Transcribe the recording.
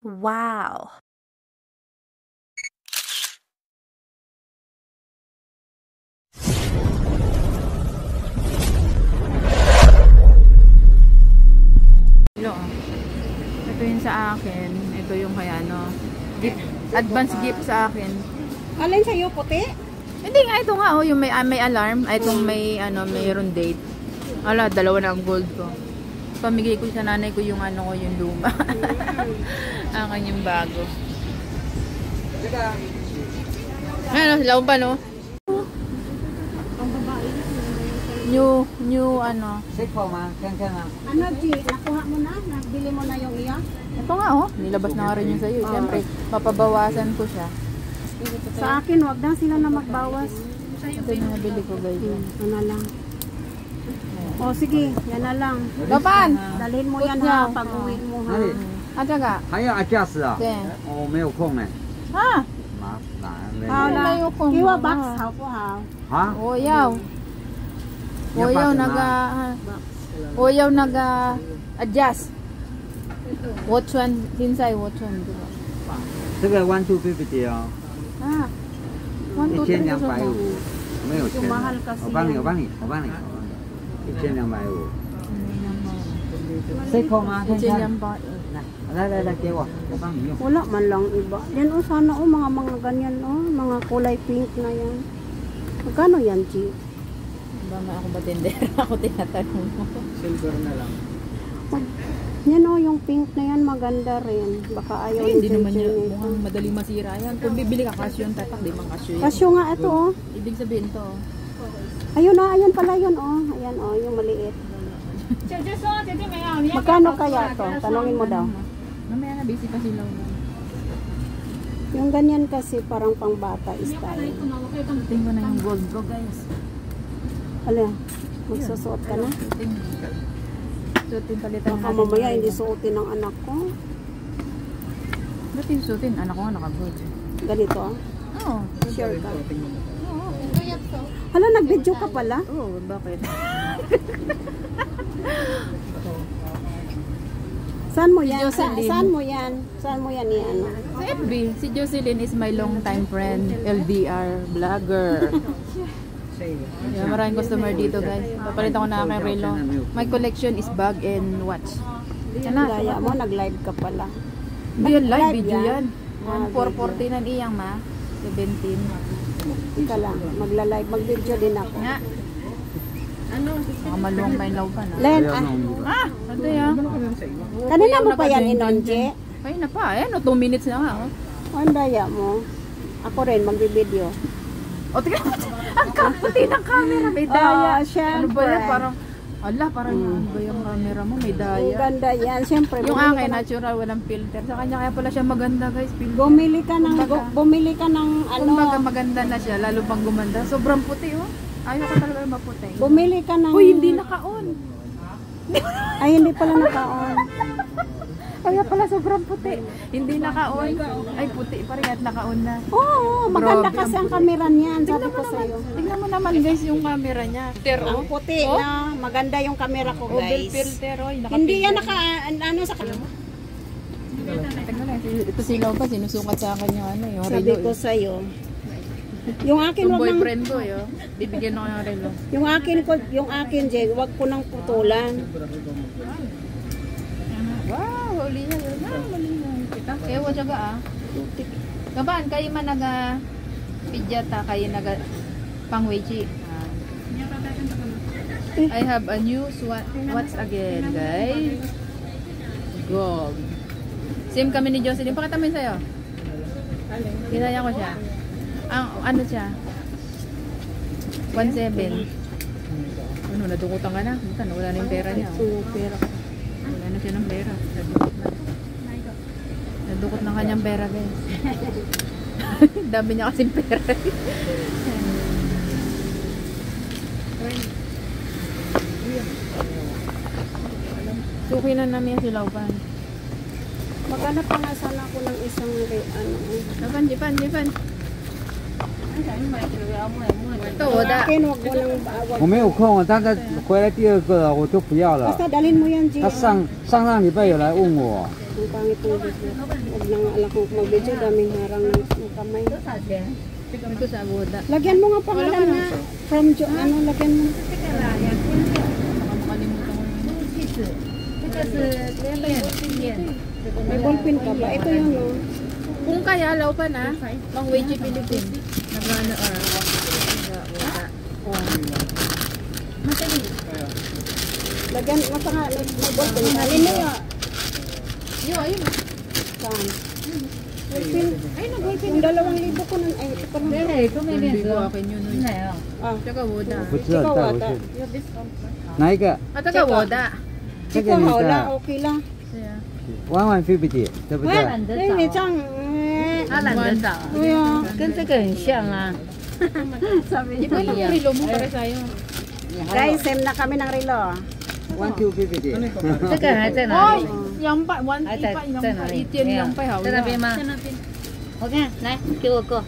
Wow. Hello. Ito yung sa akin. Ito yung kaya gift, advance gift sa akin. Alin sa'yo, puti? Hindi nga, ito nga yung may alarm. Itong mayroon date. Ala, dalawa na ang gold ko. Pamigay ko sa nanay ko yung yung luma. Akin yung bago. Ano, sila pa no? New Seko ma, kang. Ano, G? Nakuha mo na? Nabili mo na yung iyo? Ito nga nilabas na nga rin yung sa'yo. Siyempre, papabawasan ko siya. Sa akin, wag na sila na magbawas. Ito yung nabili ko guys. Ito na lang. O sige, yan na lang. Lapan! Dalhin mo yan ha, pag uwi mo ha. At saka? 还要 adjust 啊？对，我没有空哎。 Ha? 麻烦 Hao 嘞。 na. Malayo ko, Kiwa mga. box, hao po hao. 啊？ Oyaw. Oyaw naga adjust. Watch one inside watch one. 这个 one two fifty 哦， Ah. 1 2 3 1250，没有钱 Yung mahal 了。 kasi 我帮你， yan. 我帮你，1250。Seko ma, kang. 来，给我帮你用。 Wala man lang iba. Yan o, sana o, mga ganyan o, mga kulay pink na yan. Magkano yan, G? Ba ako ba tindera? Ako tinatanong mo. Silver na lang. Yan o, yung pink na yan, maganda rin. Baka ayaw Ay, hindi ni naman Jenny yun. nito. Mukhang madaling masira yan. Kung bibili ka kasyon, tatak, di man kasyo yan. Kasyo nga ito o. Ibig sabihin to. Ayun o, ayan pala yun o. Ayan o, yung maliit. Magkano kaya to? Tanungin mo daw. Mamaya na, busy pa sila. Yung ganyan kasi parang pang bata style. Tingnan mo na yung gold ko guys. Ala, magsusuot ka na? Suotin palitan Baka mamaya hindi suotin ng anak ko. Ba't yung suotin? Anak ko nga naka-gold. Ganito ah. Oo. Sure ka. Oo. Hala, nag-video ka pala? Oo, bakit? Saan mo yan? Si Jocelyn. Saan mo yan? Saan mo yan yan? Sa FB, si Jocelyn is my long time friend, LDR vlogger. Yeah, maraming customer dito guys. Papalitan ko na aking relo. My collection is bag and watch. Yan na. Daya mo, nag-live ka pala. Hindi yan live, Live video yan? yan. Ah, 440 nan iyang ma. 17. Ika lang, magla-live, mag-video din ako. Nga. Ano? Baka maluwang may law pa na. Len, Ah! Ano yan? kanina mo pa yan inonje? Ay na pa. Ayan, 2 minutes na nga. Oh. Ang daya mo. Ako rin, mag-video. O, tingnan mo. Ang kaputi ng camera. May daya. syempre. Ano ba yan? Parang, parang ano ba yung camera mo? May Ang daya. ganda yan. Siyempre, Yung bumili akin, ka ng- natural, walang filter. Sa kanya kaya pala siya maganda guys. Filter. bumili ka ng ano, Kumbaga maganda na siya, lalo pang gumanda. Sobrang puti oh. Ayaw ko talaga maputi. bumili ka ng... Uy, hindi naka-on. Ay, hindi pala naka-on. Kaya pala sobrang puti. Hindi naka-on. Ay, puti pa rin at naka-on na. Oo, maganda Grabe, kasi ang ang camera niyan. Sabi Tingnan ko mo sa naman, iyo. tingnan mo naman guys yung camera niya. Ang puti na, maganda yung camera ko, Double guys. filter oh. Hindi yan naka, ano sa... Tingnan lang, ito silaw pa, sinusukat sa akin yung yung Sabi relo. ko sa iyo. Yung akin, Yung wag nang... boyfriend ko yo, bibigyan ako ng relo. Yung akin, Jay, wag ko nang putulan. Wow, huli niya yun. Malinaw. Kita. Ewa siya ah. Kaban, kayo man naga pidyata, kayo naga pangwechi. I have a new watch again, guys. Gold. Same kami ni Jocelyn. Pakita mo yun sa'yo. Kinaya ko siya. Ang ano siya? 1.7. Ano, nadukutan ka na? Bukan, wala na yung pera niya. Pera. Wala na siya ng pera. Nadukot na. Nadukot ng kanyang pera, guys. Dami niya kasing pera. Suki na namin yung silawpan. Maghanap pa nga sana ako ng isang ano. Japan, Japan. Ito, wala. Akin, wag mo lang bawag. 我没有空，但是回来第二个我就不要了。 Basta dalhin mo yan, Jay. 他上上礼拜有来问我， Ang pangit ng video. Huwag na nga alam kung mag-video, daming harang ng kamay. Ito sa Abuda. Lagyan mo nga pangalan na. From Jo, ano, lagyan mo. Baka makalimutan ko yun. May ballpen ka ba? Ito yun, oh. Kung kaya, laupan na. Mang Weiji Philippines. Nagano or Lagyan mo pa nga, may ballpen ka. Alin na yun? Yo, ayun. Saan? Ballpen. Ay, nag-ballpen. Yung 2,000 ko nun. Ay, ito pa naman. Hindi ko akin yun. Ah, Tsaka Woda. 不知道 ikaw 带 ata. 回去。哪一个？ At tsaka Woda. 这 Ikaw, 个你 wala, 的 okay lang. 1150，对不对？ Eh, may chang. 他懒得找， Kuya. 跟这个很像啊。 Di ba lang yung relo mo para sa'yo? Guys, same na kami ng relo. 1250。这个还在哪 Ay! 里？ Yang pa, 1 还在 pa, yang 在 pa, 哪里？ 1天yang pa, 在那边吗？我看，来，给我过。